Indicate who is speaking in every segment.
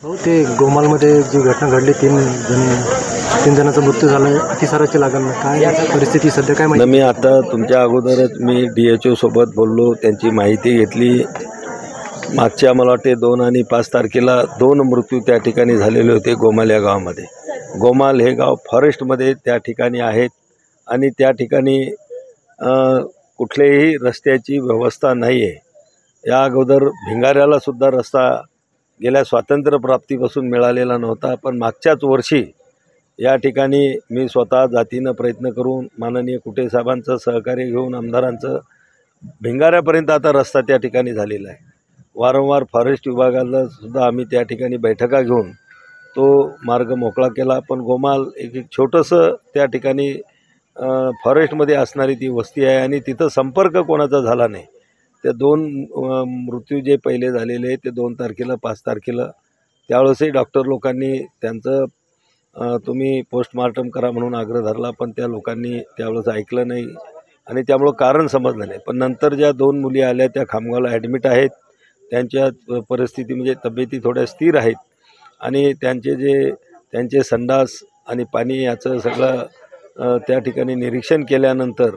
Speaker 1: हो, ते गोमालमध्ये जी घटना घडली, तीन जणांचा मृत्यू झाला आहे. अतिसाराची लागण काय परिस्थिती सध्या काय माहिती?
Speaker 2: मी आता तुमच्या अगोदरच मी DHO सोबत बोललो, त्यांची माहिती घेतली. मागच्या मला वाटते 2 आणि 5 तारखेला 2 मृत्यू त्या ठिकाणी झालेले होते गोमाल या गावामध्ये. गोमाल हे गाव फॉरेस्टमध्ये त्या ठिकाणी आहेत आणि त्या ठिकाणी कुठल्याही रस्त्याची व्यवस्था नाही आहे. या अगोदर भिंगाऱ्याला सुद्धा रस्ता गेल्या स्वातंत्र्यप्राप्तीपासून मिळालेला नव्हता, पण मागच्याच वर्षी या ठिकाणी मी स्वतः जातीनं प्रयत्न करून माननीय कुटे साहेबांचं सहकार्य घेऊन आमदारांचं भिंगाऱ्यापर्यंत आता रस्ता त्या ठिकाणी झालेला आहे. वारंवार फॉरेस्ट विभागाला सुद्धा आम्ही त्या ठिकाणी बैठका घेऊन तो मार्ग मोकळा केला. पण गोमाल एक छोटंसं त्या ठिकाणी फॉरेस्टमध्ये असणारी ती वस्ती आहे आणि तिथं संपर्क कोणाचा झाला नाही. ते 2 मृत्यू जे पहिले झालेले ते 2 तारखेला 5 तारखेला त्यावेळेसही डॉक्टर लोकांनी त्यांचं तुम्ही पोस्टमार्टम करा म्हणून आग्रह धरला, पण त्या लोकांनी त्यावेळेस ऐकलं नाही आणि त्यामुळं कारण समजलं नाही. पण नंतर ज्या 2 मुली आल्या त्या खामगावला ॲडमिट आहेत. त्यांच्या परिस्थिती म्हणजे तब्येती थोड्या स्थिर आहेत आणि त्यांचे संडास आणि पाणी याचं सगळं त्या ठिकाणी निरीक्षण केल्यानंतर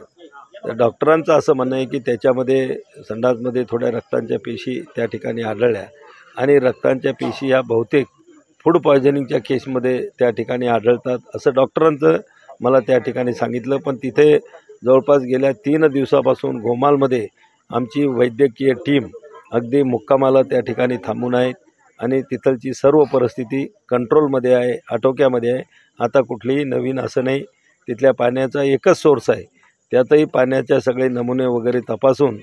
Speaker 2: डॉक्टरांचं असं म्हणणं आहे की त्याच्यामध्ये संडासमध्ये थोड्या रक्तांच्या पेशी त्या ठिकाणी आढळल्या आणि रक्तांच्या पेशी ह्या बहुतेक फूड पॉयझनिंगच्या केसमध्ये त्या ठिकाणी आढळतात असं डॉक्टरांचं मला त्या ठिकाणी सांगितलं. पण तिथे जवळपास गेल्या 3 दिवसापासून गोमालमध्ये आमची वैद्यकीय टीम अगदी मुक्कामाला त्या ठिकाणी थांबून आहेत आणि तिथलची सर्व परिस्थिती कंट्रोलमध्ये आहे, आटोक्यामध्ये आहे. आता कुठलीही नवीन असं नाही. तिथल्या पाण्याचा एकच सोर्स आहे, त्यातही पाण्याच्या सगळे नमुने वगैरे तपासून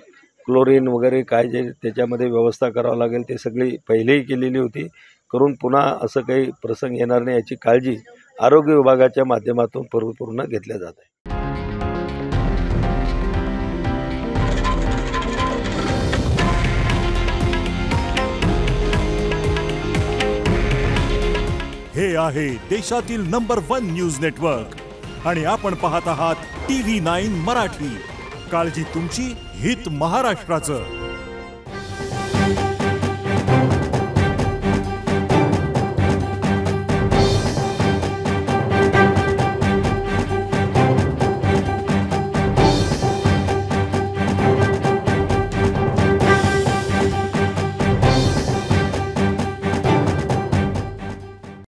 Speaker 2: क्लोरीन वगैरे काय जे त्याच्यामध्ये व्यवस्था करावं लागेल ते सगळी पहिलेही केलेली होती. करून पुन्हा असं काही प्रसंग येणार नाही याची काळजी आरोग्य विभागाच्या माध्यमातून परिपूर्ण घेतल्या जात आहे.
Speaker 3: हे आहे देशातील नंबर 1 न्यूज नेटवर्क आणि आपण पाहत आहात TV9 मराठी. काळजी तुमची, हित महाराष्ट्राचं.